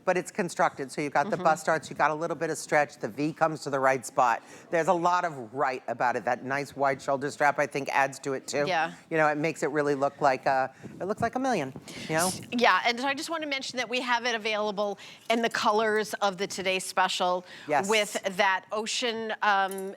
but it's constructed. So you've got the bust darts, you've got a little bit of stretch, the V comes to the right spot. There's a lot of right about it. That nice wide shoulder strap, I think, adds to it too. Yeah. You know, it makes it really look like it looks like a million, you know? Yeah, and I just want to mention that we have it available in the colors of the Today Special. Yes. With that ocean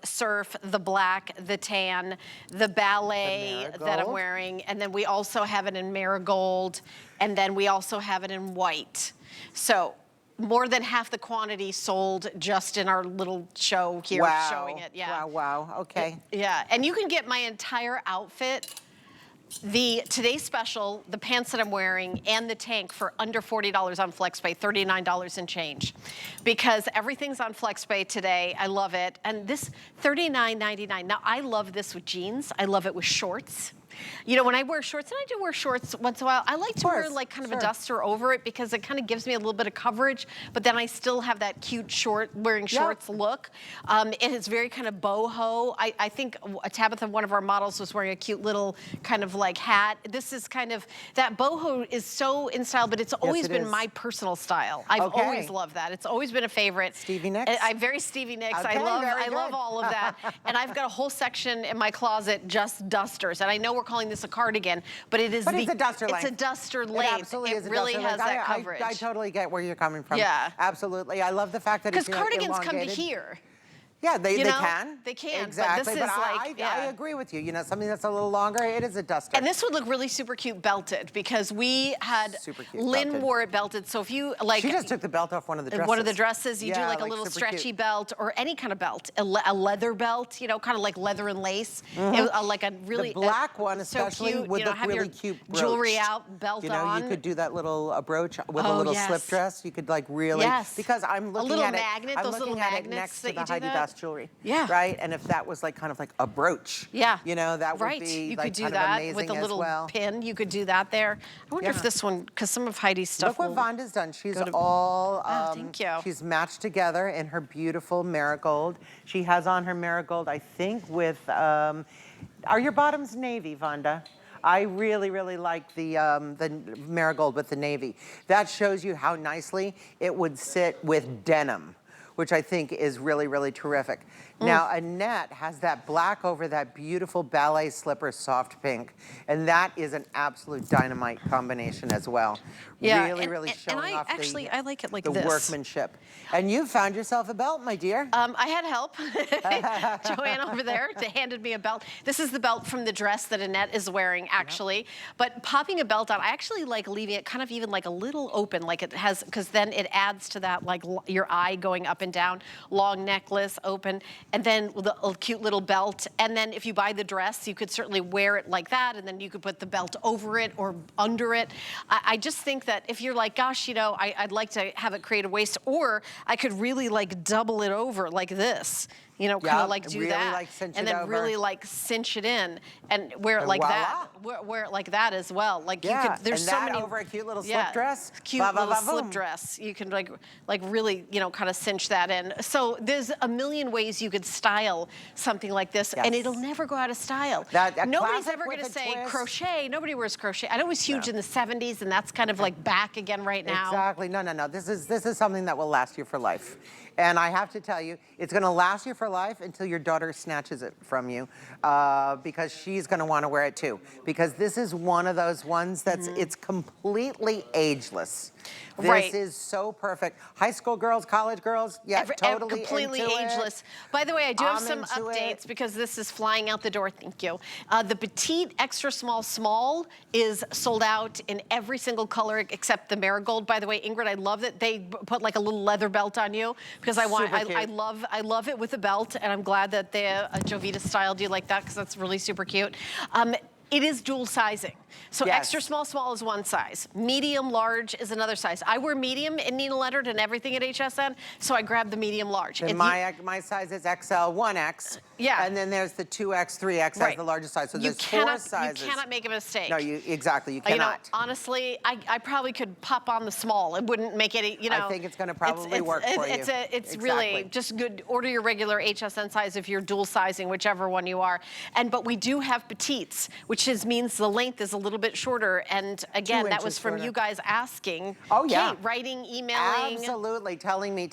surf, the black, the tan, the ballet that I'm wearing, and then we also have it in marigold, and then we also have it in white. So more than half the quantity sold just in our little show here showing it. Yeah. Wow, okay. Yeah, and you can get my entire outfit, the Today Special, the pants that I'm wearing, and the tank for under $40 on FlexPay, $39 and change. Because everything's on FlexPay today. I love it. And this $39.99. Now, I love this with jeans. I love it with shorts. You know, when I wear shorts, and I do wear shorts once in a while, I like to wear like kind of a duster over it because it kind of gives me a little bit of coverage, but then I still have that cute wearing shorts look. It is very kind of boho. I think Tabitha, one of our models, was wearing a cute little kind of like hat. This is kind of, that boho is so in style, but it's always been my personal style. I've always loved that. It's always been a favorite. Stevie Nicks? I'm very Stevie Nicks. Okay, I love all of that. And I've got a whole section in my closet just dusters. And I know we're calling this a cardigan, but it is it's a duster length. It's a duster length. It absolutely is a really duster has length. that coverage. I totally get where you're coming from. Yeah. Absolutely. I love the fact that it's because cardigans come to here. Yeah, they can. They can. Exactly. But this is like, I agree with you. You know, something that's a little longer, it is a duster. And this would look really super cute belted because we had Lynn wore it belted. So if you like, she just took the belt off one of the dresses. One of the dresses, you do like a little stretchy belt or any kind of belt, a leather belt, you know, kind of like leather and lace. Like a really the black one, especially so cute, with you know, a have really your cute brooch. Jewelry out, belt you know, on. you could do that little brooch with a little slip dress. You could like really because I'm looking at it. I'm looking at it next to the Heidi Daus jewelry. Yeah. Right, and if that was like kind of like a brooch, you know, that would be you like could do kind that of amazing with a little pin. You could do that there. I wonder if this one, because some of Heidi's stuff. Look what Vonda's done. She's all thank you. She's matched together in her beautiful marigold. She has on her marigold, I think, with are your bottoms navy, Vonda? I really, really like the marigold with the navy. That shows you how nicely it would sit with denim, which I think is really, really terrific. Now, Annette has that black over that beautiful ballet slipper, soft pink, and that is an absolute dynamite combination as well. Yeah, really showing off I like it like the this. workmanship. And you found yourself a belt, my dear. I had help. Joanne over there handed me a belt. This is the belt from the dress that Annette is wearing, actually. But popping a belt on, I actually like leaving it kind of even like a little open, like it has, because then it adds to that, like your eye going up and down, long necklace, open, and then with a cute little belt. And then if you buy the dress, you could certainly wear it like that, and then you could put the belt over it or under it. I just think that if you're like, gosh, you know, I'd like to have it create a waist, or I could really like double it over like this. You know, kind of like do really that, like cinch and it then over. really like cinch it in and wear it like that. Wear it like that as well. Like you could. There's and so that many over a cute little slip dress. Cute little slip dress. You can like really, you know, kind of cinch that in. So there's a million ways you could style something like this, and it'll never go out of style. Nobody's ever going to say crochet. Nobody wears crochet. I know it was huge in the 70s, and that's kind of like back again right now. Exactly. No. This is something that will last you for life. And I have to tell you, it's going to last you for life until your daughter snatches it from you, because she's going to want to wear it too. Because this is one of those ones that's it's completely ageless. This is so perfect. High school girls, college girls, totally completely ageless. By the way, I do have some updates because this is flying out the door. Thank you. The petite, extra small is sold out in every single color except the marigold. By the way, Ingrid, I love that they put like a little leather belt on you because I love it with a belt, and I'm glad that the Jovita styled you like that because that's really super cute. It is dual sizing. So extra small is one size. Medium large is another size. I wear medium in Nina Leonard and everything at HSN, so I grabbed the medium large. And my size is XL, 1X. Yeah. And then there's the 2X, 3X as the largest size. So there's four sizes. You cannot make a mistake. No, exactly, you cannot. You know, honestly, I probably could pop on the small. It wouldn't make any, you know. I think it's going to probably work for you. It's really just good. Order your regular HSN size if you're dual sizing, whichever one you are. But we do have petites, which means the length is a little bit shorter. And again, that was inches from shorter. you guys asking. Oh, yeah. Kate, writing, emailing. Absolutely, telling me,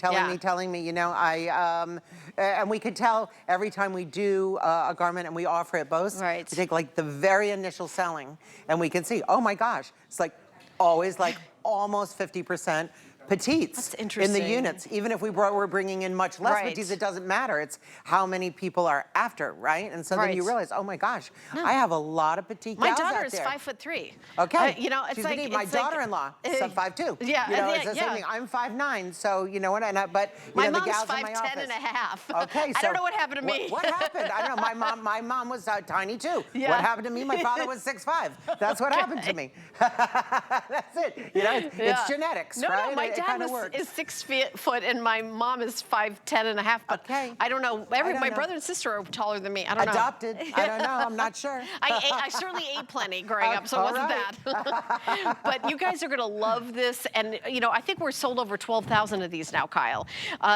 you know, and we could tell every time we do a garment and we offer it both, Right. we take like the very initial selling and we can see, oh my gosh, it's like always like almost 50% petites That's in interesting. the units. Even if we're bringing in much less Right. petites, it doesn't matter. It's how many people are after, right? And so then you Right. realize, oh my gosh, I have a lot of petite My gals daughter out is there. 5'3". Okay. You know, it's She's like petite. My it's like, daughter-in-law, sub 5'2". Yeah, You know, yeah, it's the yeah. same thing. I'm 5'9", so you know what? But you My know, the mom's gals in my 5'10" office. and a half. Okay, so I don't know what happened to me. What happened? I don't know. My mom was tiny too. Yeah. What happened to me? My father was 6'5". That's what happened to me. That's it. You know, it's genetics, no, right? No, my it dad kinda works. is 6 foot and my mom is 5'10" and a half. But Okay. I don't know. I don't my know. brother and sister are taller than me. I don't know. Adopted. I don't know. I'm not sure. I certainly ate plenty growing up, so it All wasn't right. bad. But you guys are going to love this. And, you know, I think we're sold over 12,000 of these now, Kyle.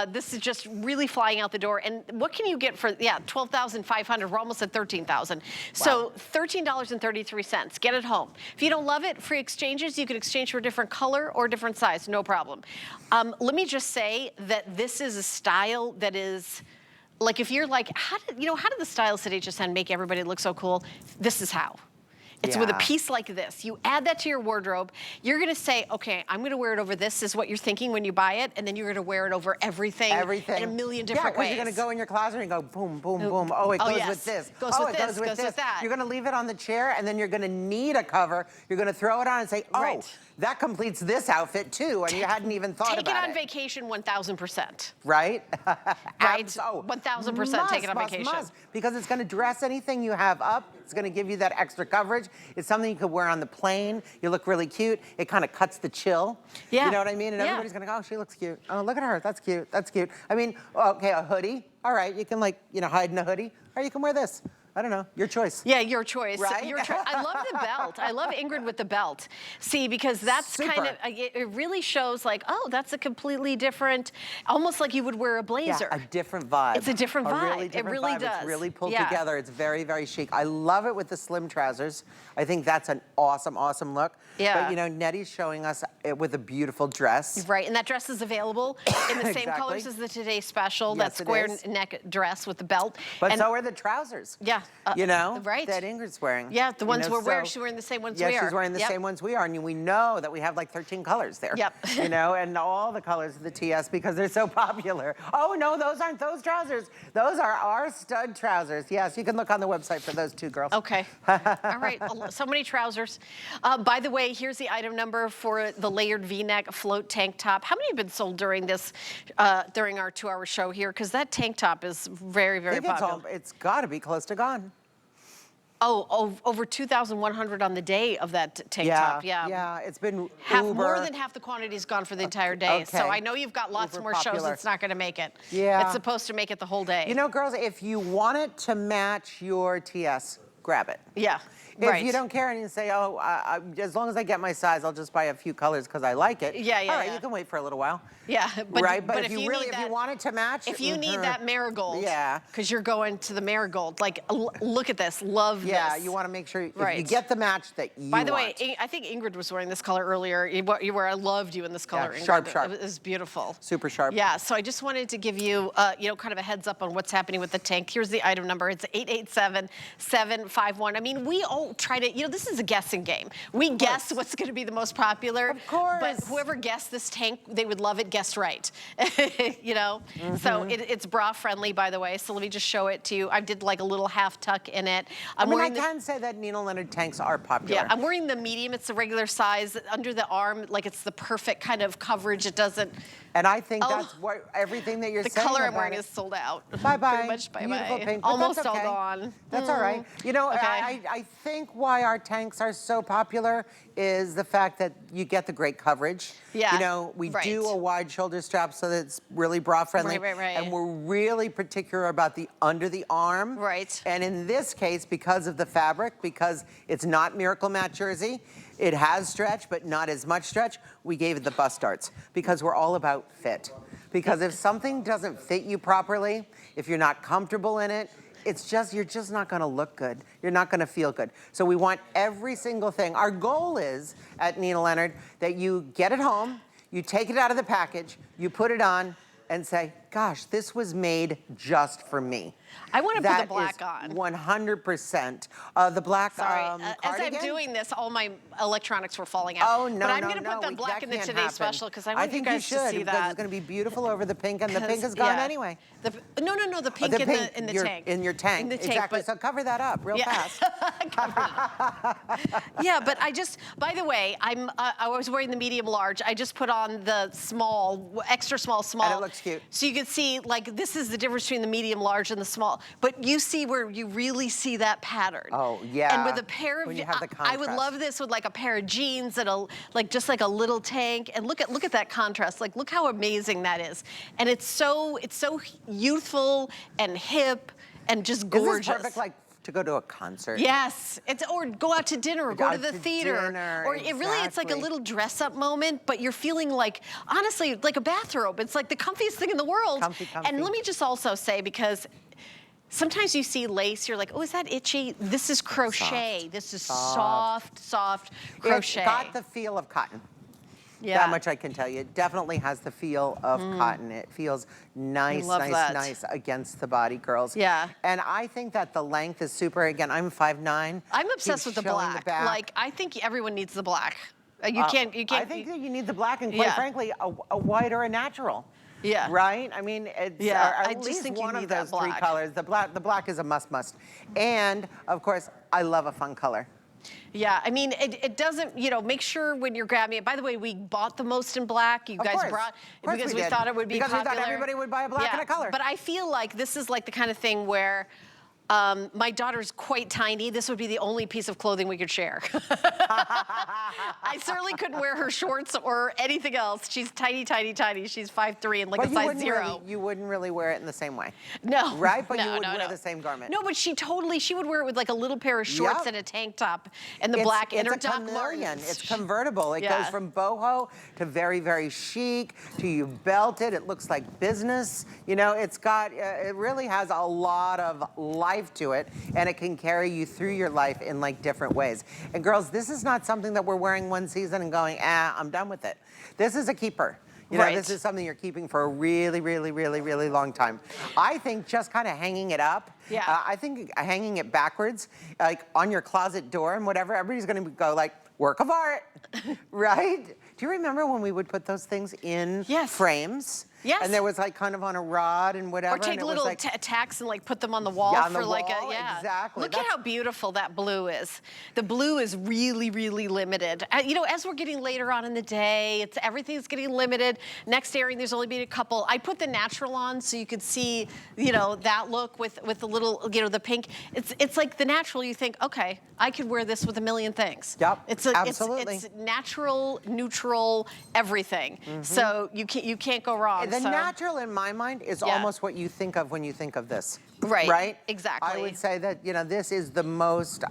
This is just really flying out the door. And what can you get for, 12,500. We're almost at 13,000. So $13.33. Get it home. If you don't love it, free exchanges. You can exchange for a different color or different size. No problem. Let me just say that this is a style that is, like, if you're like, how did the stylists at HSN make everybody look so cool? This is how. It's with a piece like this. You add that to your wardrobe. You're gonna say, okay, I'm gonna wear it over this, is what you're thinking when you buy it, and then you're gonna wear it over everything. Everything. In a million different ways. You're gonna go in your closet and go boom, boom, boom. Oh, it goes yes. with this. Goes oh, with it this, goes with goes this. with that. You're gonna leave it on the chair, and then you're gonna need a cover. You're gonna throw it on and say, oh, Right. that completes this outfit too, and you hadn't even thought Take about it on vacation 1,000%. Right? Right? Oh, 1,000% take it on vacation. Must, because it's going to dress anything you have up. It's going to give you that extra coverage. It's something you could wear on the plane. You look really cute. It kind of cuts the chill. Yeah. You know what I mean? And everybody's going to go, oh, she looks cute. Oh, look at her. That's cute. That's cute. I mean, okay, a hoodie. All right, you can hide in a hoodie. Or you can wear this. I don't know, your choice. Yeah, your choice. Right? Your choice. I love the belt. I love Ingrid with the belt. See, because that's kind of, it really shows like, oh, that's a completely different, almost like you would wear a blazer. Yeah, a different vibe. It's a different vibe. Really different it really vibe. does. It's really pulled together. It's very, very chic. I love it with the slim trousers. I think that's an awesome, awesome look. Yeah. But you know, Nettie's showing us it with a beautiful dress. Right, and that dress is available in the same Exactly. colors as the Today Special, Yes, that it square is. neck dress with the belt. But and so are the trousers. Yeah. You know, right. that Ingrid's wearing. Yeah, the ones You know, we're wearing. so- She's wearing the same ones yeah, we are. she's wearing the same ones we are, and we know that we have like 13 colors there. Yep. You know, and all the colors of the TS because they're so popular. Oh no, those aren't those trousers. Those are our stud trousers. Yes, you can look on the website for those too, girls. Okay. All right. So many trousers. By the way, here's the item number for the layered V-neck float tank top. How many have been sold during this, during our 2-hour show here? Because that tank top is very, very popular. It's got to be close to gone. Oh, over 2,100 on the day of that tank top. Yeah. Yeah, it's been More than half the quantity is gone for the entire day. So okay. I know you've got lots Uber more shows popular. that's not going to make it. Yeah. It's supposed to make it the whole day. You know, girls, if you want it to match your TS, grab it. Yeah. If you don't care and you say, oh, as long as I get my size, I'll just buy a few colors because I like it. Yeah, yeah, All right, yeah. you can wait for a little while. Yeah, but, right, but if you you really, need if you want it to match. If you need that marigold, yeah, because you're going to the marigold, like look at this, love this. Yeah, you want to make sure if Right. you get the match that you By the want. way, I think Ingrid was wearing this color earlier. You were, I loved you in this color. Yeah, Ingrid. sharp, sharp. It was beautiful. Super sharp. Yeah, so I just wanted to give you, kind of a heads up on what's happening with the tank. Here's the item number. It's 887-751. I mean, we all try to, this is a guessing game. We guess what's going to be the most popular. Of course. But whoever guessed this tank, they would love it, guessed right. So it's bra friendly, by the way. So let me just show it to you. I did like a little half tuck in it. I can say that Nina Leonard tanks are popular. Yeah, I'm wearing the medium. It's the regular size under the arm. Like it's the perfect kind of coverage. It doesn't. And I think that's what everything that you're saying. The color I'm wearing it. is sold out. Bye-bye. Pretty much bye-bye. Beautiful pink, but Almost that's okay. all gone. That's all right. You know, Okay. I think why our tanks are so popular is the fact that you get the great coverage. Yeah, You know, we do a wide shoulder strap so that it's really bra friendly. Right. And we're really particular about the under the arm. Right. And in this case, because of the fabric, because it's not Miracle Matte jersey, it has stretch, but not as much stretch, we gave it the bust darts because we're all about fit. Because if something doesn't fit you properly, if you're not comfortable in it, it's just, you're just not gonna look good. You're not gonna feel good. So we want every single thing. Our goal is, at Nina Leonard, that you get it home, you take it out of the package, you put it on, and say, gosh, this was made just for me. I want to put the black on. 100%. The black Sorry, as cardigan? I'm doing this, all my electronics were falling out. Oh, no, but I'm no, going to put the black in the that can't Today happen. Special because I want you guys to see because that. it's going to be beautiful over the pink, and the pink is gone anyway. No, the pink, in the tank. In your tank, in the tank, exactly. But, so cover that up real fast. Yeah, but I just, by the way, I was wearing the medium large. I just put on the small, extra small. And it looks cute. So you can see, like, this is the difference between the medium large and the small. But you see where you really see that pattern. Oh, yeah. And with a pair of, when you have the I would contrast. love this with like a pair of jeans and just like a little tank. And look at that contrast. Like, look how amazing that is. And it's so youthful and hip and just gorgeous. Is this perfect, like, to go to a concert? Yes, or go out to dinner, or go to the theater, or exactly. it's like a little dress-up moment, but you're feeling like, honestly, like a bathrobe. It's like the comfiest thing in the world. Comfy. And let me just also say, because sometimes you see lace, you're like, oh, is that itchy? This is crochet. Soft. This is soft crochet. It's got the feel of cotton. Yeah. That much I can tell you. It definitely has the feel of cotton. It feels nice against the body, girls. Yeah. And I think that the length is super. Again, I'm 5'9". I'm obsessed with the black. Like, I think everyone needs the black. You can't. I think that you need the black, and quite frankly, a white or a natural. Yeah. Right? I mean, it's I at just least think you one need of that those three black. colors. The black is a must. And of course, I love a fun color. Yeah, I mean, it doesn't, make sure when you're grabbing it. By the way, we bought the most in black. You guys brought, because we thought it would be popular. Because we thought everybody would buy a black and a color. But I feel like this is like the kind of thing where my daughter's quite tiny. This would be the only piece of clothing we could share. I certainly couldn't wear her shorts or anything else. She's tiny. She's 5'3" and like a size 0. You wouldn't really wear it in the same way. No. Right? But you would wear the same garment. No, but she would wear it with like a little pair of shorts and a tank top and the black and her Doc Martens. It's convertible. It goes from boho to very, very chic to you belt it. It looks like business. It really has a lot of life to it, and it can carry you through your life in like different ways. And girls, this is not something that we're wearing one season and going, I'm done with it. This is a keeper. This is something you're keeping for a really, really, really, really long time. I think just kind of hanging it up. Yeah. I think hanging it backwards, like on your closet door and whatever, everybody's going to go like, work of art, right? Do you remember when we would put those things in frames? Yes. And there was like kind of on a rod and whatever. Or take little tacks and like put them on the wall on for the like wall, exactly. Look at how beautiful that blue is. The blue is really, really limited. As we're getting later on in the day, everything's getting limited. Next airing, there's only been a couple. I put the natural on so you could see, that look with the little, the pink. It's like the natural. You think, okay, I could wear this with a million things. Yep. Absolutely. It's natural, neutral, everything. So you can't go wrong. The natural, in my mind, is almost what you think of when you think of this. Right. Exactly. I would say that, this is the most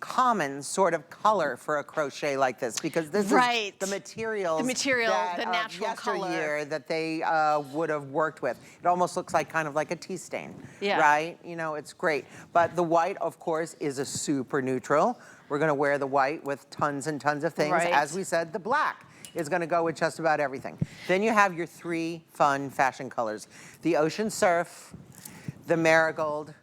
common sort of color for a crochet like this, because this is the material, the natural color that they would have worked with. It almost looks like kind of like a tea stain, right? It's great. But the white, of course, is a super neutral. We're going to wear the white with tons and tons of things. As we said, the black is going to go with just about everything. Then you have your 3 fun fashion colors: the ocean surf, the marigold,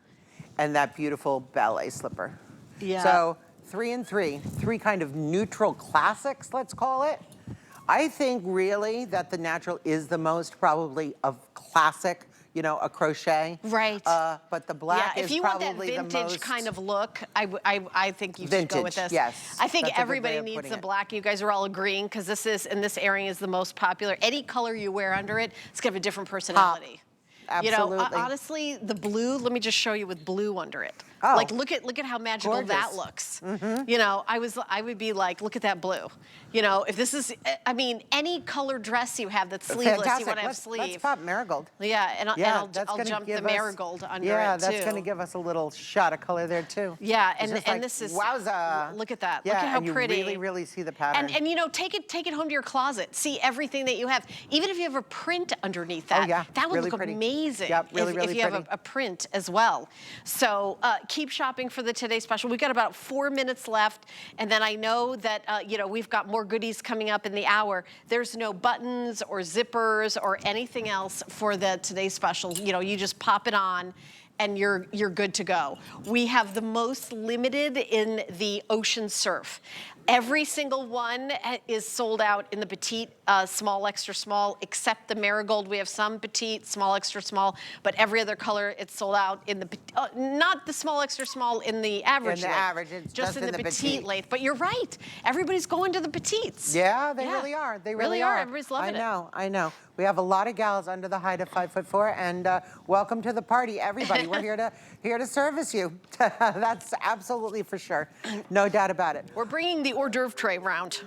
and that beautiful ballet slipper. Yeah. So 3 and 3 kind of neutral classics, let's call it. I think really that the natural is the most probably of classic, a crochet. Right. But the black is if you probably want that vintage the most kind of look, I think you should go with this. Yes. I think That's a good way everybody of needs putting the it. black. You guys are all agreeing because this is, in this area, is the most popular. Any color you wear under it, it's gonna have a different personality. Absolutely. Honestly, the blue, let me just show you with blue under it. Oh. Like look at how magical that Gorgeous. looks. You know, I would be like, look at that blue. You know, if this is, I mean, any color dress you have that's sleeveless, Fantastic. you want to have Let's sleeve. pop marigold. Yeah, and I'll jump the marigold under it too. Yeah, that's going to give us a little shot of color there too. Yeah, It's and just like, this is, wowza. look at that. Yeah, look at how and you pretty. really see the pattern. And you know, take it home to your closet. See everything that you have. Even if you have a print underneath that, yeah, that would really look pretty. amazing. Yep, really if you have pretty. a print as well. So keep shopping for the Today Special. We've got about 4 minutes left, and then I know that you know, we've got more goodies coming up in the hour. There's no buttons or zippers or anything else for the Today Special. You know, you just pop it on and you're good to go. We have the most limited in the Ocean Surf. Every single one is sold out in the petite, small, extra small, except the marigold. We have some petite, small, extra small, but every other color it's sold out in the, not the small, extra small in the average In the length, average, it's just in the petite length. But you're right, everybody's going to the petites. Yeah, they really are. They really are. Everybody's loving it. I know. We have a lot of gals under the height of 5'4", and welcome to the party, everybody. We're here to service you. That's absolutely for sure. No doubt about it. We're bringing the hors d'oeuvre tray round.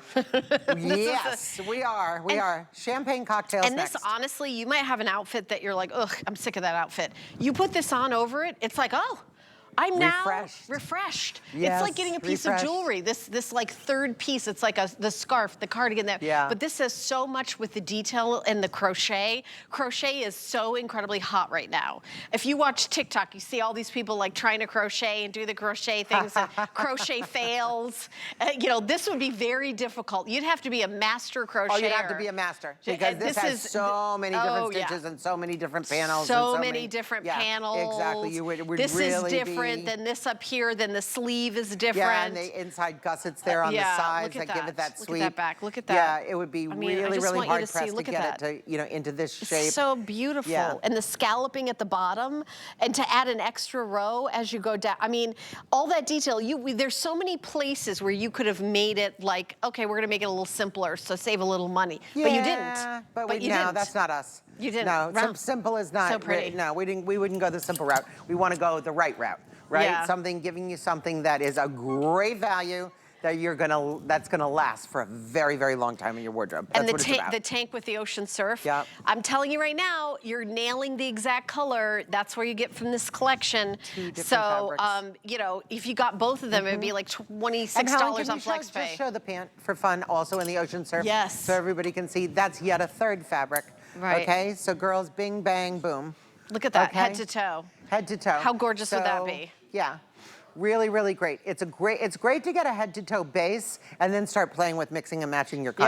Yes, we are. We are. Champagne cocktails And next. this, honestly, you might have an outfit that you're like, ugh, I'm sick of that outfit. You put this on over it, it's like, oh, I'm now refreshed. Yes, it's like getting a piece of jewelry. This like third piece. It's like the scarf, the cardigan. But this has so much with the detail and the crochet. Crochet is so incredibly hot right now. If you watch TikTok, you see all these people like trying to crochet and do the crochet things, and crochet fails. You know, this would be very difficult. You'd have to be a master crocheter. Oh, you'd have to be a master because this has so many different stitches and so many different panels. So many different panels. Exactly. You would this really is different than this up here. Then the sleeve is different. Yeah, and the inside gussets there on the sides that give it that sweep. Look at that back. Look at that. Yeah, it would be I mean, really hard pressed to look get at it to, you know, into this shape. It's so beautiful. Yeah. And the scalloping at the bottom, and to add an extra row as you go down. I mean, all that detail. There's so many places where you could have made it like, okay, we're gonna make it a little simpler, so save a little money. Yeah, but you didn't. But you didn't. That's not us. You didn't. No, simple is not. So pretty. No, we wouldn't go the simple route. We want to go the right route, right? Yeah. Something giving you something that is a great value that that's gonna last for a very long time in your wardrobe. That's and what it's about. the tank with the Ocean Surf. Yeah. I'm telling you right now, you're nailing the exact color. That's where you get from this collection. Two different so, fabrics. You know, if you got both of them, it'd be like $26 on FlexPay. Just show the pant for fun also in the Ocean Surf. Yes. So everybody can see that's yet a third fabric. Right. Okay, so girls, bing, bang, boom. Look at that, Okay? head to toe. Head to toe. How gorgeous would that be? Yeah. Really great. It's great to get a head to toe base and then start playing with mixing and matching your colors.